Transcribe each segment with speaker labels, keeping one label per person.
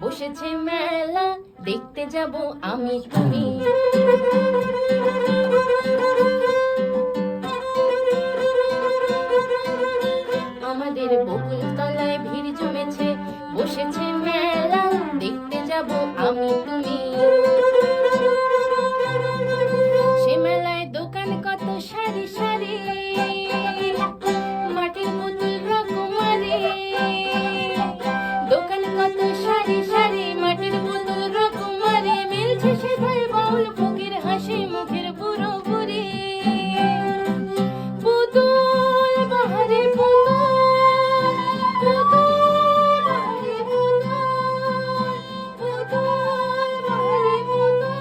Speaker 1: বসেছে মেলা, দেখতে যাব আমি তুমি। আমাদের বকুল তলায় ভিড় জমেছে, বসেছে মেলা, দেখতে যাব আমি তুমি। সে মেলায় দোকান কত সারি সারি, মাটির পুতুল রকমারি। দোকান কত সারি সারি, মাটির পুতুল রকমারি। মিলছে সেথায় বাউল ফকির, হাসি মুখের বুড়ো বুড়ি। পুতুল বাহারে পুতুল, পুতুল বাহারে পুতুল, পুতুল বাহারে পুতুল,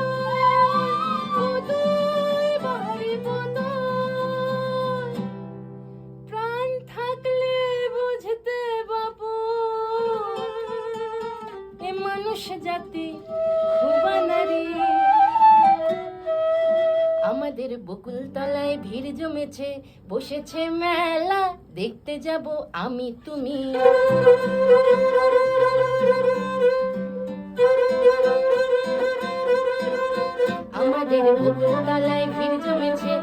Speaker 1: পুতুল বাহারে পুতুল। প্রাণ থাকলে বুঝতে বাবু, এ মানুষ জাতি খুব নারী। আমাদের বকুল তলায় ভিড় জমেছে, বসেছে মেলা, দেখতে যাব আমি তুমি। আমাদের বকুল তলায় ভিড় জমেছে,